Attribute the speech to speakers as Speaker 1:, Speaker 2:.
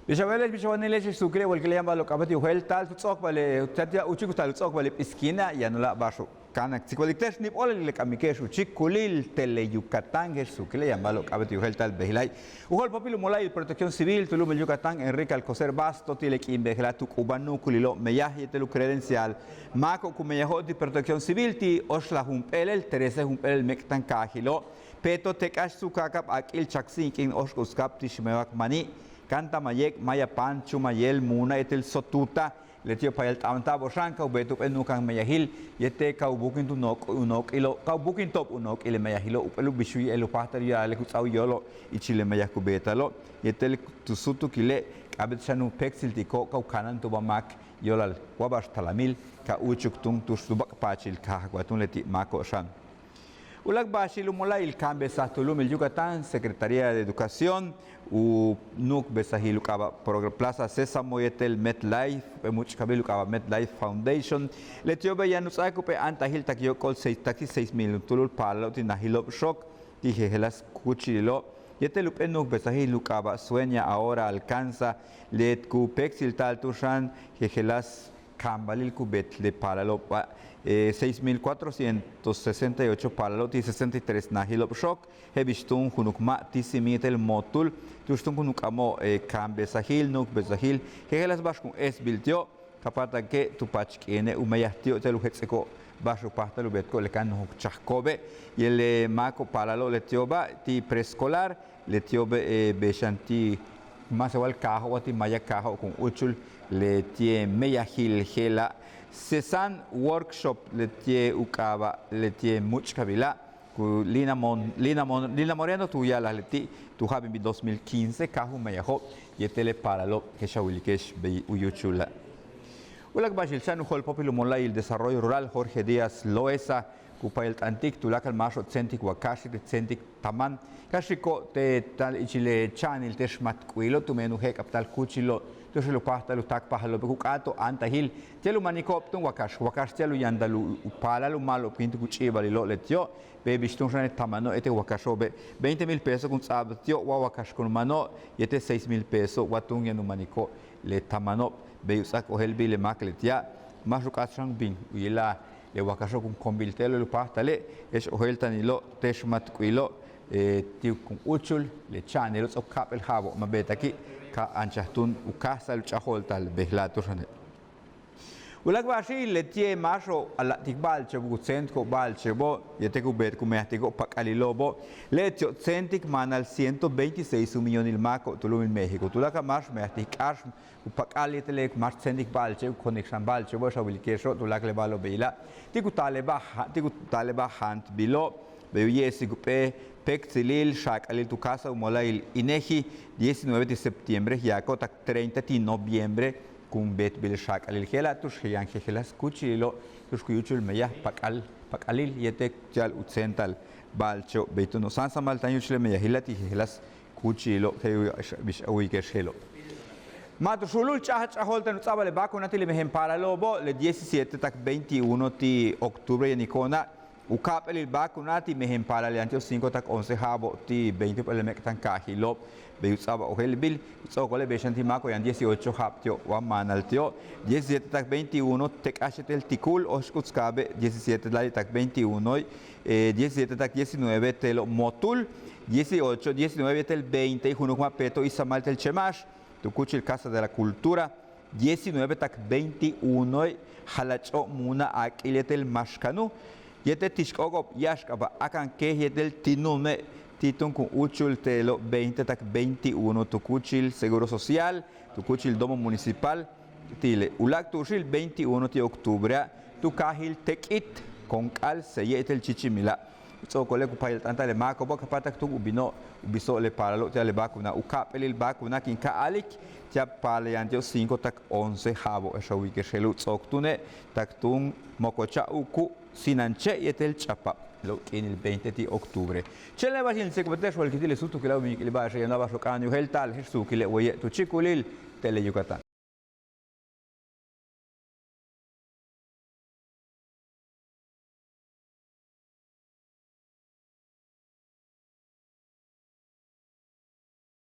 Speaker 1: Bishabeles bishabanelesh sukre wal kile yamba lo kabati uhel tal tutsok bale tatia uchiku tal tutsok bale iskina yanula basho kana tsikwaliktesh nip ole le kamikesh uchik kulil tele Yucatán es sukle yamba lo kabati uhel tal behilai uhol papilu molai protección civil tulum el Yucatán Enrique Alcocer Basto tilek imbehla tu kubanu kulilo meyahi telu credencial mako kumeyaho di protección civil ti osla humpelel terese humpelel mektan kahilo peto tekash sukakap akil chaksin kin oshkuskap tishmewak mani Canta mayek maya pancho mayel muna etel sotuta letio payel tanta boshanka ubetu enukan mayahil yete kaubukin tu unok ilo kaubukin top unok ile mayahilo upelu bishui elo pahtaria le kutsau yolo ichile mayakubetalo yetel tusutu kile abet shanu pexil tiko kau kanan tu bamak yolal wabash talamil ka uchuk tung tusubak pachil ka kwatun leti mako shan Ulag Bashilu Mola il cambio Satulum el Yucatán, Secretaría de Educación, Nuk Besahilu Kaba Plaza Sésamo Yetel MetLife, much Kabilu Kaba MetLife Foundation, Letiobe Yanusakupe Antahil Takio Col 6,000 Tulul Palo, Tinahilo Shock, Tijelas Cuchilo, Yetelup Nuk Besahilu Kaba sueña ahora alcanza, Let Kupexil Tal Tushan, Jejelas Cambalil Cubet de Palalo. 6,468 palalo, 63 nahilop shock, hebistun hunukma, tisimitel motul, tustun hunukamo cambe sahil, nuk bezahil, hegelas bashkun es biltio, kapata que tu pachkene, umeyastio teluhexeco, bashu pahtalu betco, lecan chachkobe, y el maco palalo letioba, ti preescolar, letiobe beshanti, más igual cajo, ti maya cajo con uchul, letie meyahil gela, Cesan workshop letie ukaba letie muchkabila ku Lina Moreno tuya la leti tu habi 2015 kahu mayaho yetele paralo que shawilikesh be uyuchula Ulag bashil chanu hol populo mola el desarrollo rural Jorge Díaz Loesa kupayel antik tulakal masho centik wakashi centik taman kashiko te tal ichile channel teshmat kuilo tumenu he capital kuchilo Entonces lo pasta lo tak pahalo bekukato antahil telu manikoptung wakash telu yandalu palalu malo pintu kuchiba lo letio baby stunshane tamano ete wakashobe 20,000 pesos kun sabtio wa wakash kun mano yete 6,000 pesos watung yanu maniko le tamano be usak ohelbi le makletia mashukashang bin uyela le wakasho kun kombiltelo lo pasta le es oheltanilo teshmat kuilo tiu kun uchul le chanelo tsokap el habo mabetaki ka anchahtun ukasal chahol tal behlato shane Ulag bashi letie masho ala tikbal chebu centko bal chebo yeteku bet kumehtiko pakalilobo letio centik manal 126 millones il maco tulum in México tulaka mash mehtik ash upakalitele mash centik bal chebu connection bal chebo shawilkesho tulak le balo beila tiku taleba hant bilo Beyesi Gupe, Pexilil, Shak Alil tu casa, Molail Ineji, 19 de septiembre, Yacotac 30 de noviembre, Cumbet Bil Shak Alil Gela, Tushian Gelas Cuchilo, Tuskuyuchul Meya, Pakalil, Yetek Jal Utzental, Balcho, Betuno Sansa Maltanyuchle Meya Hilati, Gelas Cuchilo, Uikeshelo. Matushulul Chahach Holten Sabale Bacunatili Mehem Paralobo, le 17 tak 21 de octubre en Icona. Ukap el bacunati mehem para le antio 5 tak 11 habo ti 20 el mektan kahilo be usaba ohelbil tsokole beshanti mako yan 18 haptio wa manaltio 17 tak 21 tek ashetel tikul oskutskabe 17 lali tak 21 17 tak 19 tel motul 18 19 tel 20 junukma peto isamal tel chemash tukuchil casa de la cultura 19 tak 21 halacho muna akiletel mashkanu Yete tishkogop yashkaba akan ke yetel tinume titun kun uchul telo 20 tak 21 tukuchil seguro social tukuchil domo municipal tile ulak tushil 21 de octubre tu kahil tekit con kal se yetel chichimila tsokole ku payel tanta le mako ba kapatak tu ubiso le paralo te le bakuna ukapelil bakuna kin ka alik tia pale antio 5 tak 11 habo eshawi ke shelu tsoktune tak tung mokocha uku Sinanche yetel chapa lo in il 20 di ottobre. Ce le vasil secretario al kitile sutu kila mi kila ba shayna ba shokani hel tal hisu kile waye tu chikulil tele Yucatán.